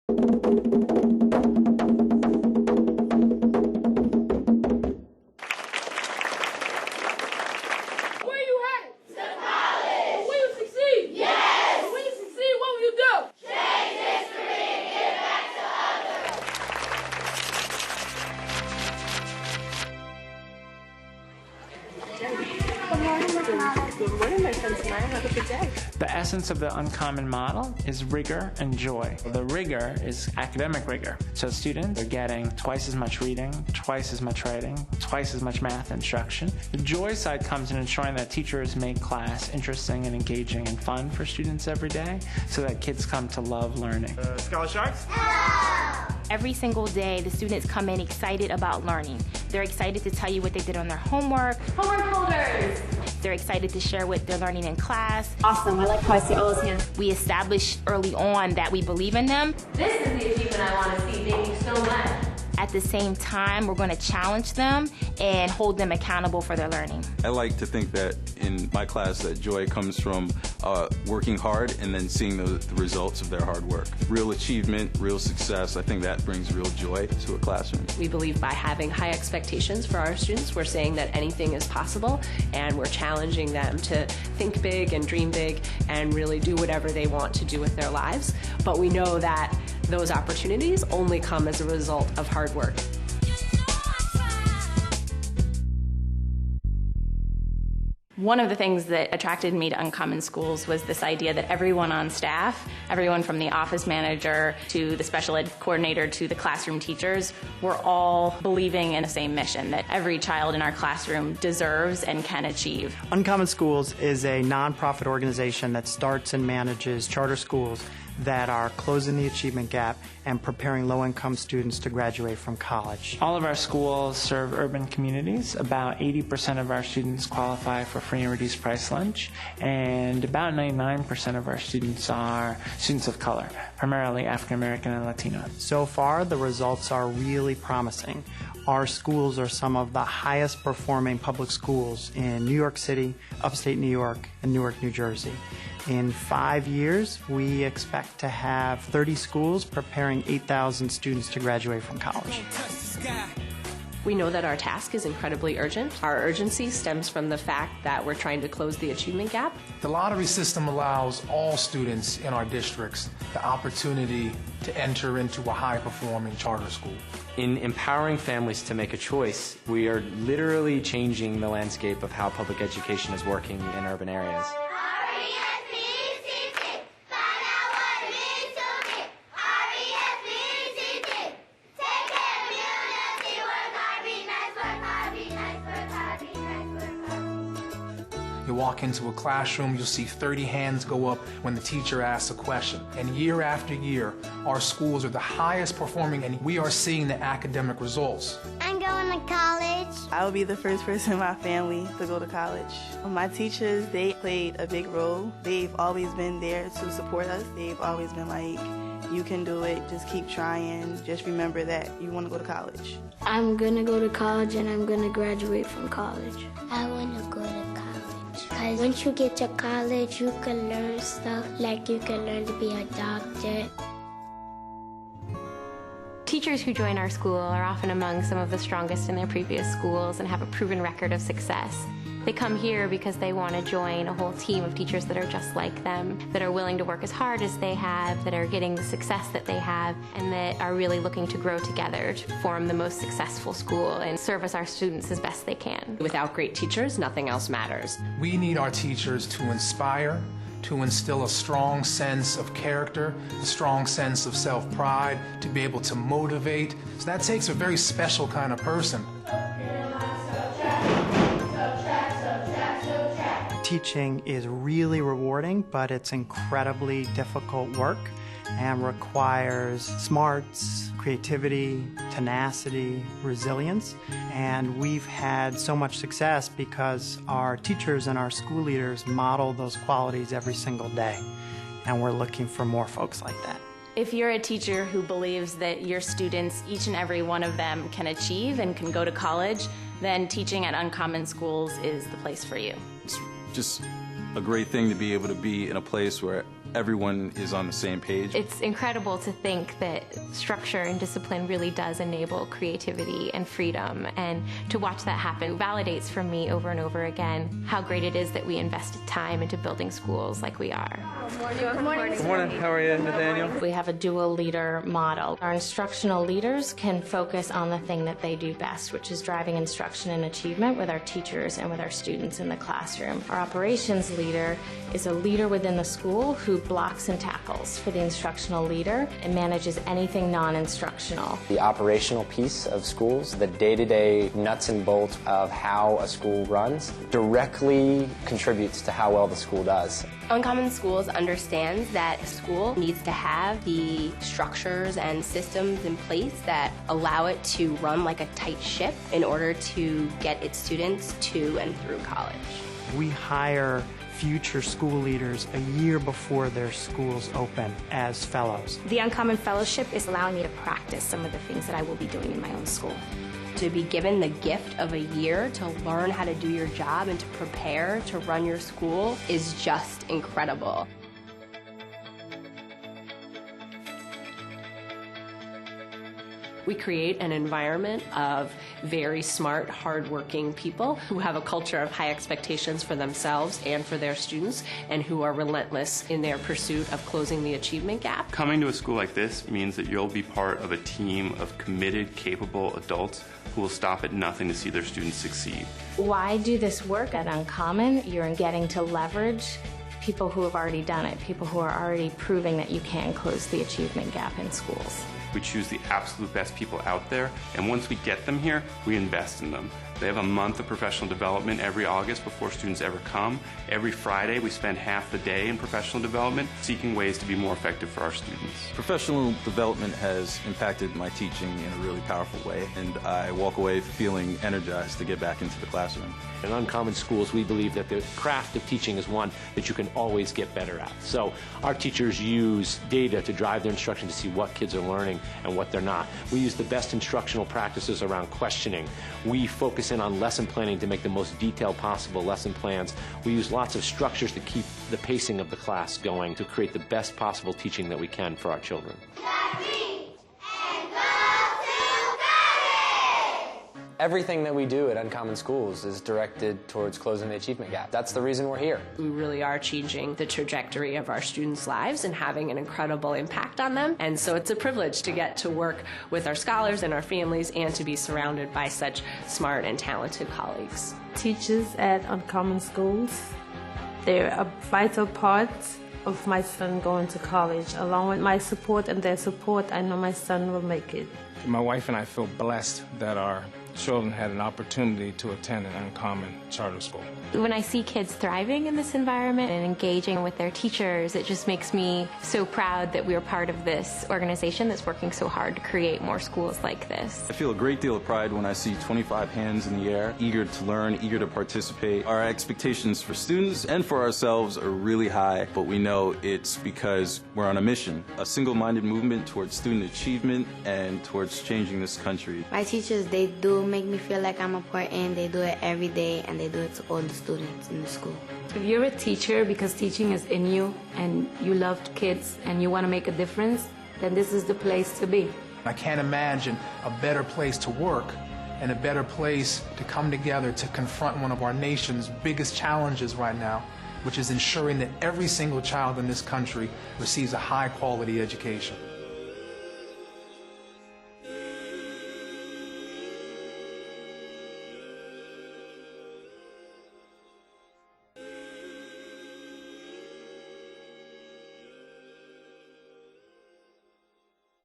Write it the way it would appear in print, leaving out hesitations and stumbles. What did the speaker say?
The essence of the uncommon model is rigor and joy. The rigor is academic rigor. So students are getting twice as much reading, twice as much writing, twice as much math instruction. The joy side comes in ensuring that teachers make class interesting and engaging and fun for students every day so that kids come to love learning. Scholar Sharks? Every single day, the students come in excited about learning. They're excited to tell you what they did on their homework. Homework holders! They're excited to share what they're learning in class. Awesome, I like how I see all those hands. We establish early on that we believe in them. This is the achievement I want to see. Thank you so much. At the same time, we're going to challenge them and hold them accountable for their learning. I like to think that in my class that joy comes from working hard and then seeing the results of their hard work. Real achievement, real success, I think that brings real joy to a classroom. We believe by having high expectations for our students, we're saying that anything is possible, and we're challenging them to think big and dream big and really do whatever they want to do with their lives. But we know that those opportunities only come as a result of hard work. One of the things that attracted me to Uncommon Schools was this idea that everyone on staff, everyone from the office manager to the special ed coordinator to the classroom teachers, were all believing in the same mission, that every child in our classroom deserves and can achieve. Uncommon Schools is a nonprofit organization that starts and manages charter schools that are closing the achievement gap and preparing low-income students to graduate from college. All of our schools serve urban communities. About 80% of our students qualify for free and reduced price lunch, and about 99% of our students are students of color, primarily African American and Latino. So far, the results are really promising. Our schools are some of the highest performing public schools in New York City, upstate New York, and Newark, New Jersey. In 5 years, we expect to have 30 schools preparing 8,000 students to graduate from college. We know that our task is incredibly urgent. Our urgency stems from the fact that we're trying to close the achievement gap. The lottery system allows all students in our districts the opportunity to enter into a high-performing charter school. In empowering families to make a choice, we are literally changing the landscape of how public education is working in urban areas. You walk into a classroom, you'll see 30 hands go up when the teacher asks a question. And year after year, our schools are the highest performing, and we are seeing the academic results. I'm going to college. I will be the first person in my family to go to college. My teachers, they played a big role. They've always been there to support us. They've always been like, you can do it, just keep trying, just remember that you want to go to college. I'm going to go to college and I'm going to graduate from college. I want to go to college. Because once you get to college, you can learn stuff like you can learn to be a doctor. Teachers who join our school are often among some of the strongest in their previous schools and have a proven record of success. They come here because they want to join a whole team of teachers that are just like them, that are willing to work as hard as they have, that are getting the success that they have, and that are really looking to grow together to form the most successful school and service our students as best they can. Without great teachers, nothing else matters. We need our teachers to inspire, to instill a strong sense of character, a strong sense of self-pride, to be able to motivate. So that takes a very special kind of person. Teaching is really rewarding, but it's incredibly difficult work and requires smarts, creativity, tenacity, resilience. And we've had so much success because our teachers and our school leaders model those qualities every single day. And we're looking for more folks like that. If you're a teacher who believes that your students, each and every one of them, can achieve and can go to college, then teaching at Uncommon Schools is the place for you. It's just a great thing to be able to be in a place where everyone is on the same page. It's incredible to think that structure and discipline really does enable creativity and freedom, and to watch that happen validates for me over and over again how great it is that we invested time into building schools like we are. Good morning. Good morning. How are you, Nathaniel? We have a dual leader model. Our instructional leaders can focus on the thing that they do best, which is driving instruction and achievement with our teachers and with our students in the classroom. Our operations leader is a leader within the school who blocks and tackles for the instructional leader and manages anything non-instructional. The operational piece of schools, the day-to-day nuts and bolts of how a school runs, directly contributes to how well the school does. Uncommon Schools understands that a school needs to have the structures and systems in place that allow it to run like a tight ship in order to get its students to and through college. We hire future school leaders a year before their schools open as fellows. The Uncommon Fellowship is allowing me to practice some of the things that I will be doing in my own school. To be given the gift of a year to learn how to do your job and to prepare to run your school is just incredible. We create an environment of very smart, hardworking people who have a culture of high expectations for themselves and for their students, and who are relentless in their pursuit of closing the achievement gap. Coming to a school like this means that you'll be part of a team of committed, capable adults who will stop at nothing to see their students succeed. Why do this work at Uncommon? You're getting to leverage people who have already done it, people who are already proving that you can close the achievement gap in schools. We choose the absolute best people out there, and once we get them here, we invest in them. They have a month of professional development every August before students ever come. Every Friday, we spend half the day in professional development, seeking ways to be more effective for our students. Professional development has impacted my teaching in a really powerful way, and I walk away feeling energized to get back into the classroom. In Uncommon Schools, we believe that the craft of teaching is one that you can always get better at. So our teachers use data to drive their instruction to see what kids are learning and what they're not. We use the best instructional practices around questioning. We focus in on lesson planning to make the most detailed possible lesson plans. We use lots of structures to keep the pacing of the class going to create the best possible teaching that we can for our children. Everything that we do at Uncommon Schools is directed towards closing the achievement gap. That's the reason we're here. We really are changing the trajectory of our students' lives and having an incredible impact on them. And so it's a privilege to get to work with our scholars and our families and to be surrounded by such smart and talented colleagues. Teachers at Uncommon Schools, they're a vital part of my son going to college. Along with my support and their support, I know my son will make it. My wife and I feel blessed that our children had an opportunity to attend an Uncommon charter school. When I see kids thriving in this environment and engaging with their teachers, it just makes me so proud that we're part of this organization that's working so hard to create more schools like this. I feel a great deal of pride when I see 25 hands in the air, eager to learn, eager to participate. Our expectations for students and for ourselves are really high, but we know it's because we're on a mission, a single-minded movement towards student achievement and towards changing this country. My teachers, they do make me feel like I'm important. They do it every day, and they do it to all the students in the school. If you're a teacher because teaching is in you and you love kids and you want to make a difference, then this is the place to be. I can't imagine a better place to work and a better place to come together to confront one of our nation's biggest challenges right now, which is ensuring that every single child in this country receives a high-quality education.